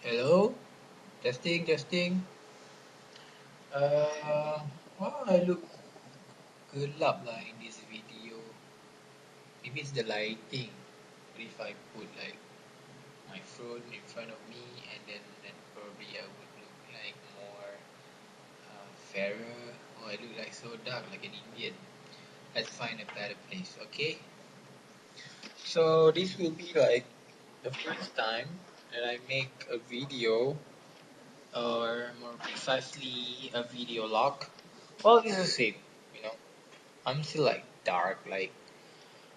Hello, testing, testing. Uh, I look gelap lah in this video. Maybe it's the lighting. But if I put like my phone in front of me, and then probably I would look like more fairer. Oh, I look like so dark, like an Indian. Let's find a better place, okay? So this will be like the first time that I make a video, or more precisely, a video log. Well, it's the same, you know. I'm still like dark, like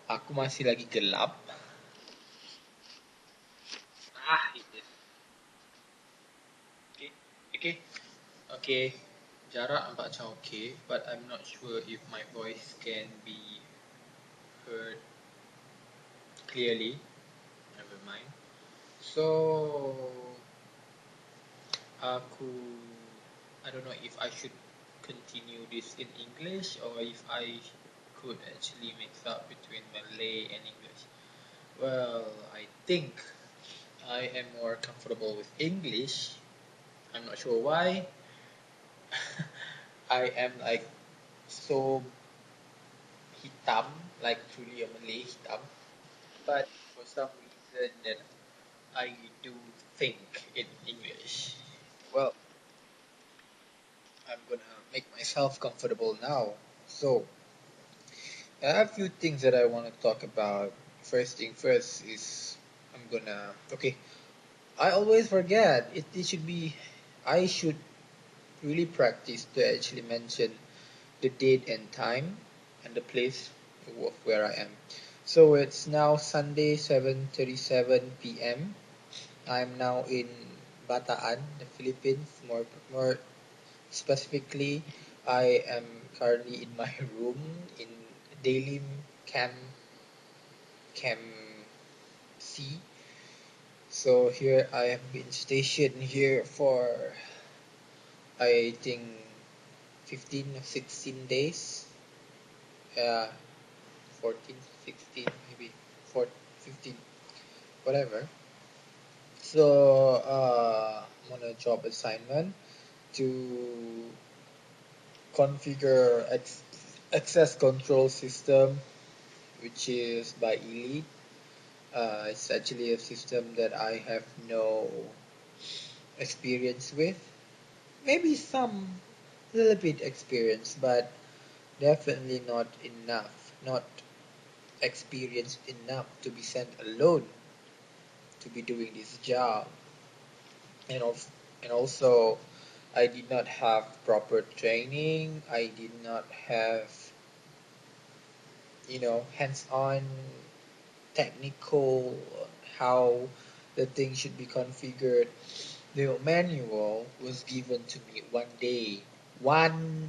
aku masih lagi gelap. It is. Okay, okay, okay. Jarak nampak macam okay, but I'm not sure if my voice can be heard clearly. Never mind. So, aku, I don't know if I should continue this in English or if I could actually mix up between Malay and English. Well, I think I am more comfortable with English. I'm not sure why. I am like so hitam, like truly a Malay hitam. But for some reason that I do think in English. Well, I'm gonna make myself comfortable now. So, I have a few things that I want to talk about. First thing first is I'm gonna. Okay, I always forget. It should be. I should really practice to actually mention the date and time and the place of where I am. So it's now Sunday 7:37 p.m. I'm now in Bataan, the Philippines. More specifically, I am currently in my room in Dalim Camp C. So here I have been stationed here for I think 15 or 16 days. 14, 16, maybe 14, 15, whatever. So I'm on a job assignment to configure access control system, which is by Elite. It's actually a system that I have no experience with. Maybe some little bit experience, but definitely not enough. Not experienced enough to be sent alone to be doing this job. And also I did not have proper training. I did not have hands-on technical how the thing should be configured. The manual was given to me one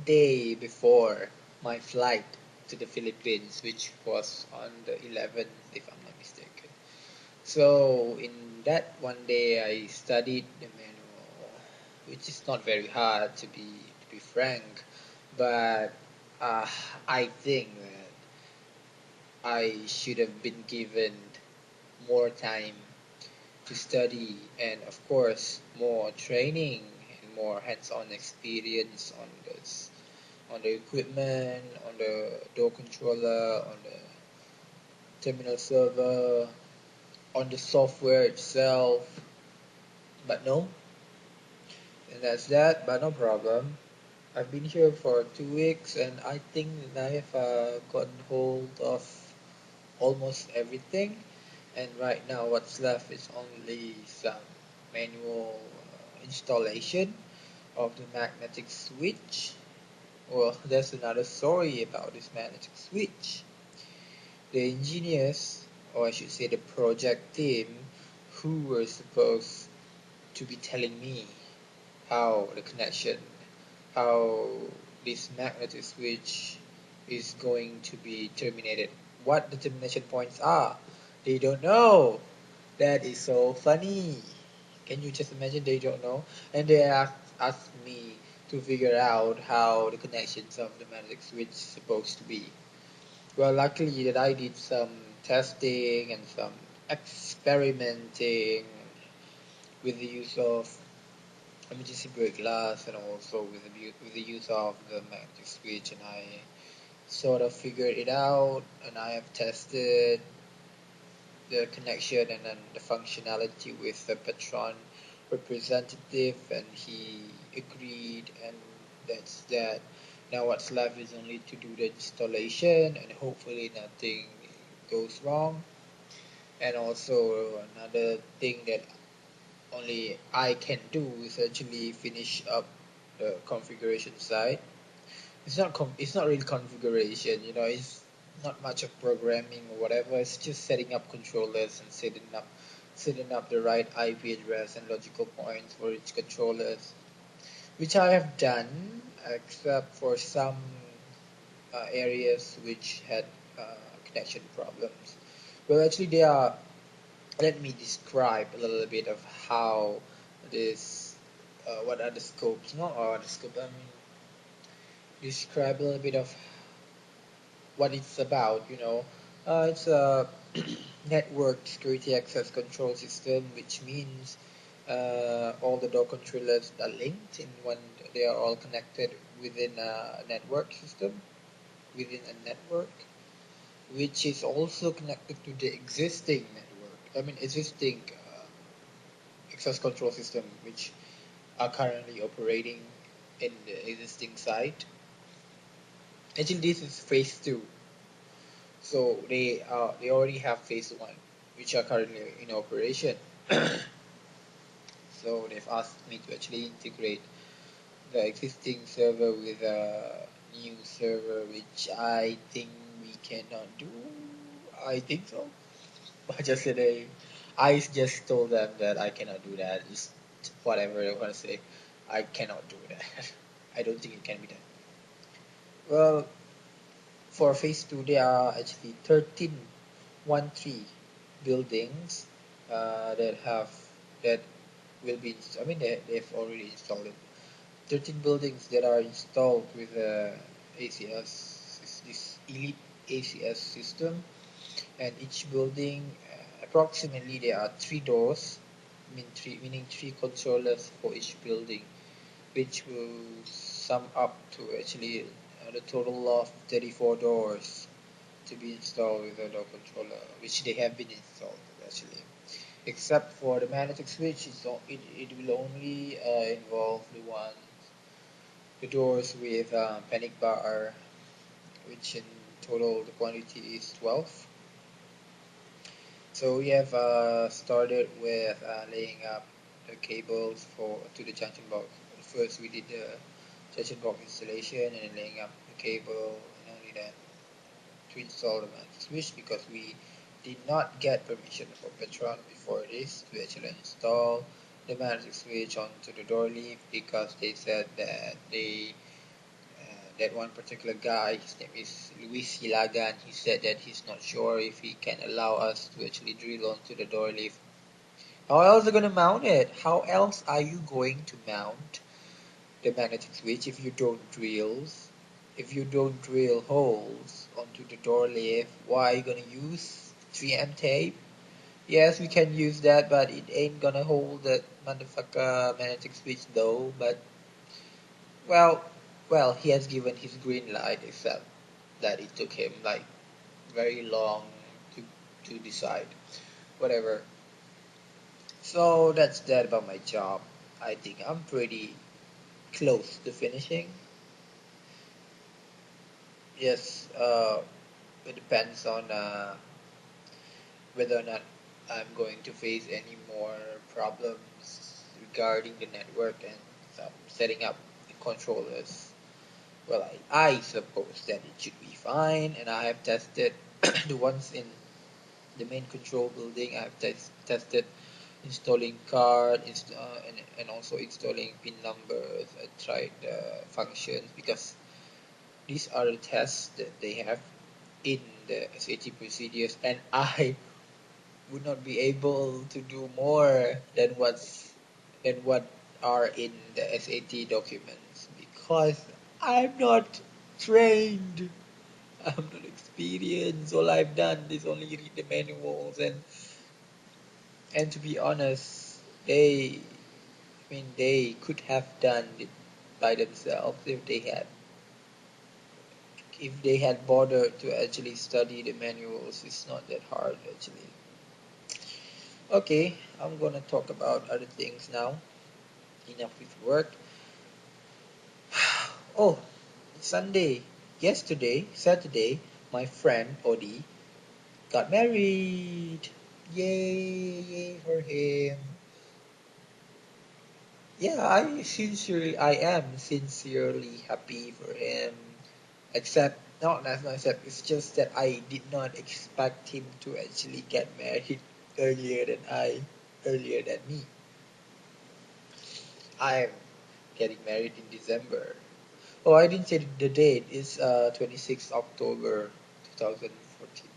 day before my flight to the Philippines, which was on the 11th, if I'm not mistaken. So in that one day, I studied the manual, which is not very hard to be frank, but uh, I think that I should have been given more time to study and of course more training and more hands-on experience on the equipment, on the door controller, on the terminal server, on the software itself. But no, and that's that, but no problem. I've been here for 2 weeks and I think that I've gotten hold of almost everything. And right now what's left is only some manual installation of the magnetic switch. Well, there's another story about this magnetic switch. The engineers, or I should say the project team, who were supposed to be telling me how the connection, how this magnetic switch is going to be terminated, what the termination points are. They don't know. That is so funny. Can you just imagine they don't know? And they asked me to figure out how the connections of the magnetic switch is supposed to be. Well, luckily that I did some testing and some experimenting with the use of emergency brake glass, and also with the use of the magnetic switch, and I sort of figured it out, and I have tested the connection and then the functionality with the patron representative, and he agreed, and that's that. Now what's left is only to do the installation, and hopefully nothing goes wrong. And also another thing that only I can do is actually finish up the configuration side. It's not really configuration, it's not much of programming or whatever. It's just setting up controllers and setting up the right IP address and logical points for each controllers, which I have done, except for some areas which had connection problems. Well, actually, they are. Let me describe a little bit of how this. What are the scopes? Not all the scope. Describe a little bit of what it's about. It's a network security access control system, which means all the door controllers are linked in one. They are all connected within a network system, within a network, which is also connected to the existing network. Existing access control system, which are currently operating in the existing site. Actually, this is phase two. So they already have phase one, which are currently in operation. So they've asked me to actually integrate the existing server with a new server, which I think we cannot do. I think so. But just today, I just told them that I cannot do that. Just whatever they want to say, I cannot do that. I don't think it can be done. Well, for phase two, there are actually 13 buildings that have that will be. They've already installed it. 13 buildings that are installed with ACS, this elite ACS system, and each building, approximately there are 3 doors, meaning 3 controllers for each building, which will sum up to actually the total of 34 doors to be installed with a door controller, which they have been installed actually. Except for the magnetic switch, it will only involve the doors with panic bar, which in total the quantity is 12. So we have started with laying up the cables to the junction box. First we did the junction box installation and then laying up the cable, and only then to install the magnetic switch, because we did not get permission from Petron before this to actually install the magnetic switch onto the door leaf, because they said that that one particular guy, his name is Luis Hilagan, he said that he's not sure if he can allow us to actually drill onto the door leaf. How else are you going to mount it? How else are you going to mount the magnetic switch if you don't drill holes onto the door leaf? Why are you going to use 3M tape? Yes, we can use that, but it ain't gonna hold that motherfucker magnetic switch though. But well, he has given his green light, except that it took him like very long to decide. Whatever. So that's that about my job. I think I'm pretty close to finishing. Yes, it depends on whether or not I'm going to face any more problems regarding the network and some setting up the controllers. Well, I suppose that it should be fine, and I have tested the ones in the main control building. I have tested installing card and also installing pin numbers. I tried functions, because these are the tests that they have in the SAT procedures, and I would not be able to do more than what are in the SAT documents, because I'm not trained. I'm not experienced. All I've done is only read the manuals, and to be honest, They, I mean, they could have done it by themselves if they had bothered to actually study the manuals. It's not that hard actually. Okay, I'm gonna talk about other things now. Enough with work. Oh, Sunday, yesterday, Saturday, my friend Odi got married. Yay, yay for him. Yeah, I am sincerely happy for him. Except, no, that's not except. It's just that I did not expect him to actually get married earlier than earlier than me. I'm getting married in December. Oh, I didn't say the date. It's 26th October 2014.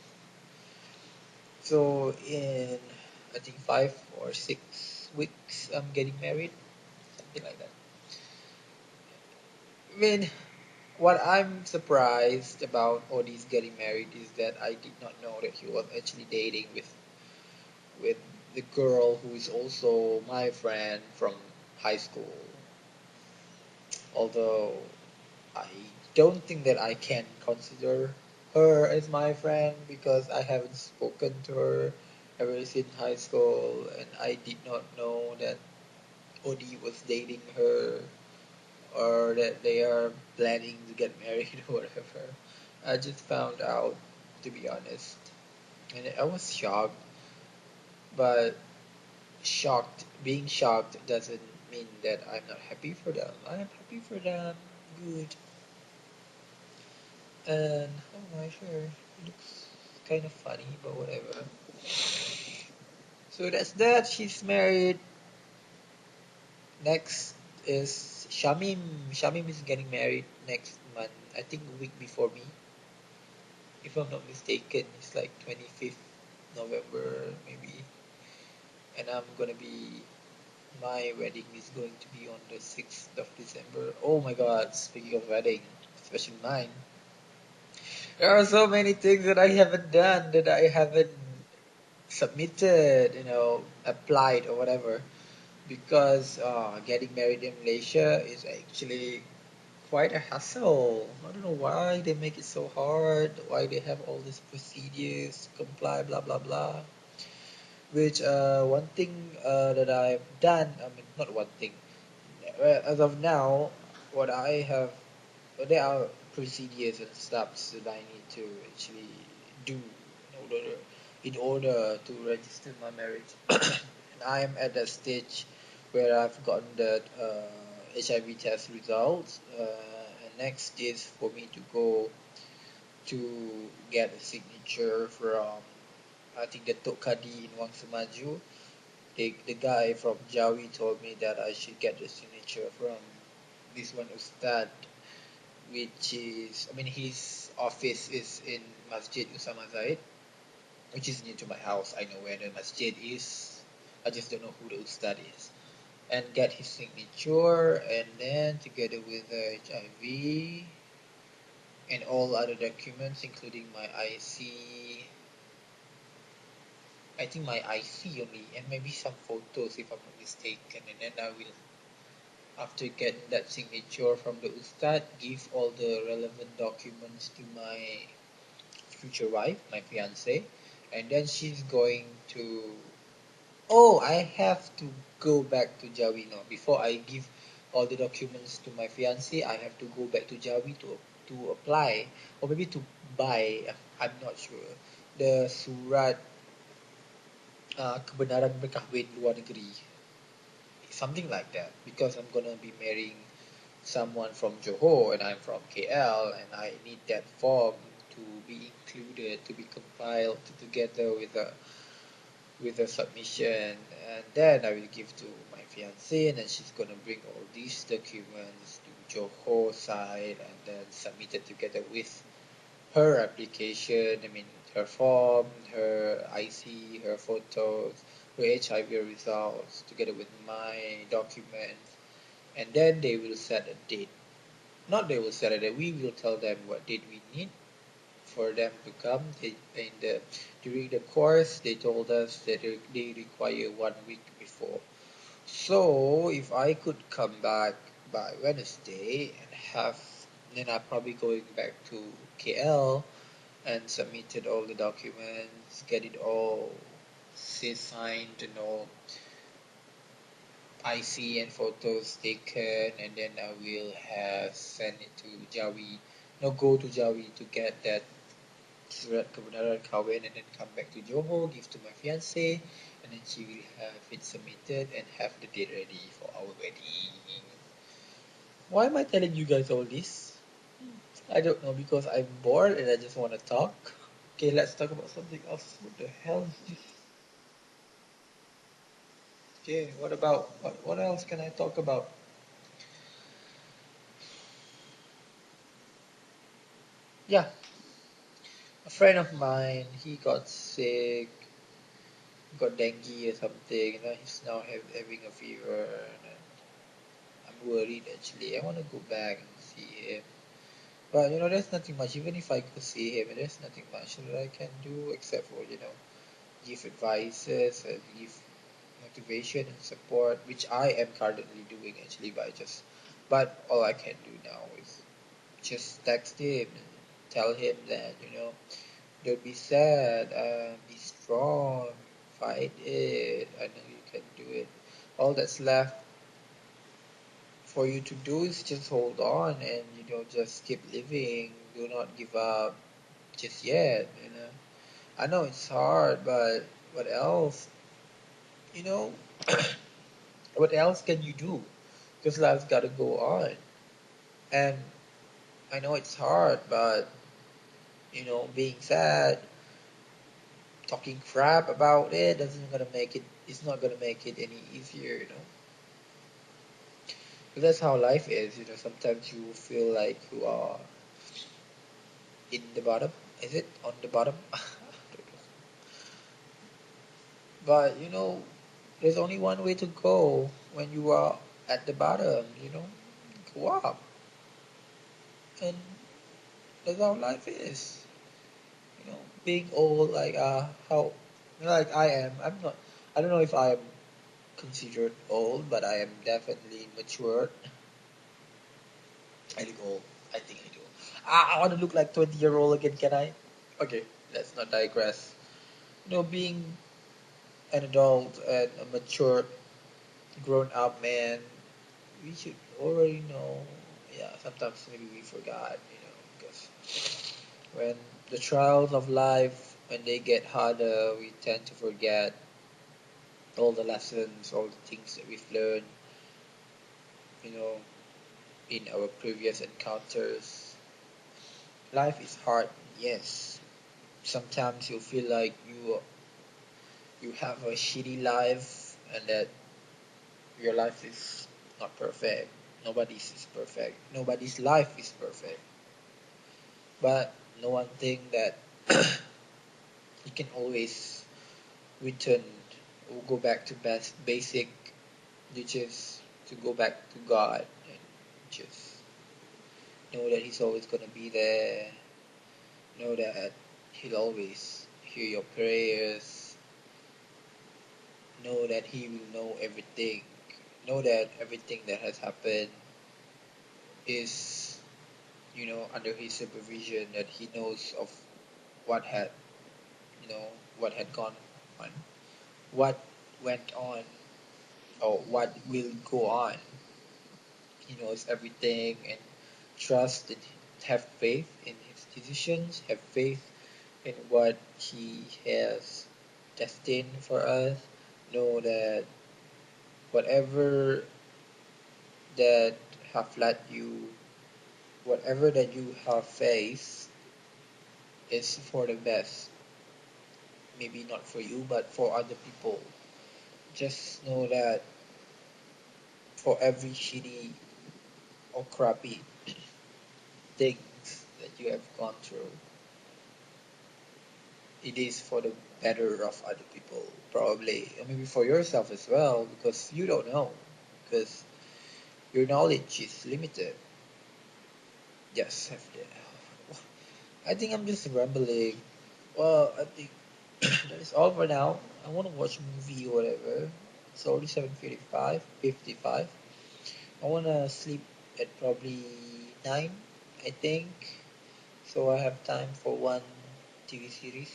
So in I think 5 or 6 weeks, I'm getting married, something like that. I mean, what I'm surprised about Odie's getting married is that I did not know that he was actually dating with the girl who is also my friend from high school. Although I don't think that I can consider her as my friend because I haven't spoken to her ever since high school, and I did not know that Odie was dating her or that they are planning to get married or whatever. I just found out, to be honest, and I was shocked. But being shocked doesn't mean that I'm not happy for them. I'm happy for them. Good. And oh my sure, it looks kind of funny, but whatever. So that's that. She's married. Next is Shamim. Shamim is getting married next month. I think a week before me, if I'm not mistaken. It's like 25th November maybe, and my wedding is going to be on the 6th of December. Oh my God! Speaking of wedding, especially mine, there are so many things that I haven't done that I haven't submitted, applied or whatever, because getting married in Malaysia is actually quite a hassle. I don't know why they make it so hard, why they have all these procedures, comply, blah blah blah. Which one thing that I've done, I mean, not one thing. As of now, what I have, there are procedures and steps that I need to actually do in order to register my marriage. And I am at that stage where I've gotten the HIV test results. And next is for me to go to get a signature from, I think, the Tok Kadi in Wang Semaju. The guy from Jawi told me that I should get the signature from this one Ustad, which is, I mean, his office is in Masjid Usama Zaid, which is near to my house. I know where the masjid is. I just don't know who the Ustad is. And get his signature, and then together with the HIV and all other documents, including my IC, I think my IC only, and maybe some photos if I'm not mistaken. And then I will, after getting that signature from the Ustad, give all the relevant documents to my future wife, my fiance, and then she's going to. Oh, I have to go back to Jawi now. Before I give all the documents to my fiance, I have to go back to Jawi to apply or maybe to buy. I'm not sure. The surat kebenaran berkahwin luar negeri, something like that. Because I'm gonna be marrying someone from Johor and I'm from KL, and I need that form to be included, to be compiled together with a submission, and then I will give to my fiancée, and then she's gonna bring all these documents to Johor side and then submit it together with her application. I mean, her form, her IC, her photos, her HIV results, together with my documents, and then they will set a date. Not they will set a date. We will tell them what date we need for them to come. During the course, they told us that they require 1 week before. So if I could come back by Wednesday and have, then I'm probably going back to KL and submitted all the documents, get it all signed and all IC and photos taken, and then I will have send it to Jawi. No, go to Jawi to get that surat kebenaran kahwin, and then come back to Johor, give to my fiance, and then she will have it submitted and have the date ready for our wedding. Why am I telling you guys all this? I don't know, because I'm bored and I just want to talk. Okay, let's talk about something else. What the hell is this? Okay, what else can I talk about? Yeah, a friend of mine, he got sick, got dengue or something. He's now having a fever, and I'm worried actually. I want to go back and see him. But there's nothing much. Even if I go see him, there's nothing much that I can do except for give advices and give motivation and support, which I am currently doing actually. But all I can do now is just text him and tell him that don't be sad, be strong, fight it. I know you can do it. All that's left for you to do is just hold on and just keep living. Do not give up just yet. I know it's hard, but what else? You know, what else can you do? Because life's got to go on. And I know it's hard, but being sad, talking crap about it doesn't gonna make it. It's not gonna make it any easier. But that's how life is. Sometimes you feel like you are in the bottom. Is it on the bottom? But there's only one way to go when you are at the bottom. Go up, and that's how life is. Being old like how like I am. I'm not. I don't know if I am considered old, but I am definitely matured. I look old. I think I do. I want to look like 20-year-old again. Can I? Okay, let's not digress. Being an adult and a mature, grown-up man, we should already know. Yeah, sometimes maybe we forgot. Because when the trials of life, when they get harder, we tend to forget all the lessons, all the things that we've learned. You know, in our previous encounters. Life is hard, yes. Sometimes you feel like you have a shitty life and that your life is not perfect. Nobody's is perfect. Nobody's life is perfect. But no one thing that you can always return or go back to basic, which is to go back to God and just know that He's always gonna be there. Know that He'll always hear your prayers. Know that He will know everything. Know that everything that has happened is, under His supervision. That He knows of what had, what had gone on, what went on, or what will go on. He knows everything, and trust and have faith in His decisions. Have faith in what He has destined for us. Know that whatever that have led you, whatever that you have faced is for the best. Maybe not for you, but for other people. Just know that for every shitty or crappy things that you have gone through, it is for the better of other people, probably, or maybe for yourself as well, because you don't know, because your knowledge is limited. Yes, I think I'm just rambling. Well, I think that is all for now. I want to watch a movie or whatever. It's already 7:55, 55. I wanna sleep at probably 9, I think. So I have time for one TV series.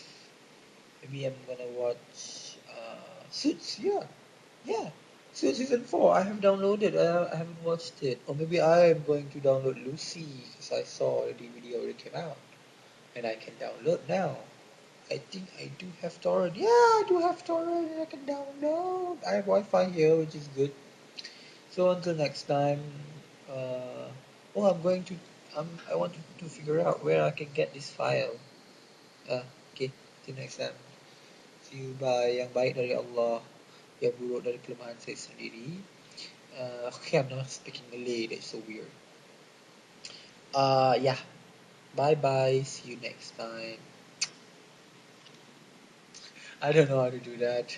Maybe I'm gonna watch Suits. Yeah, yeah. Suits season 4. I have downloaded. I haven't watched it. Or maybe I am going to download Lucy because I saw the DVD already came out and I can download now. I think I do have torrent. Yeah, I do have torrent. I can download. I have Wi-Fi here, which is good. So until next time. Uh, oh, I'm going to. I want to figure out where I can get this file. Okay. See you next time. See you. Bye. Yang baik dari Allah, yang buruk dari kelemahan saya sendiri. Okay, I'm not speaking Malay. That's so weird. Yeah. Bye bye. See you next time. I don't know how to do that.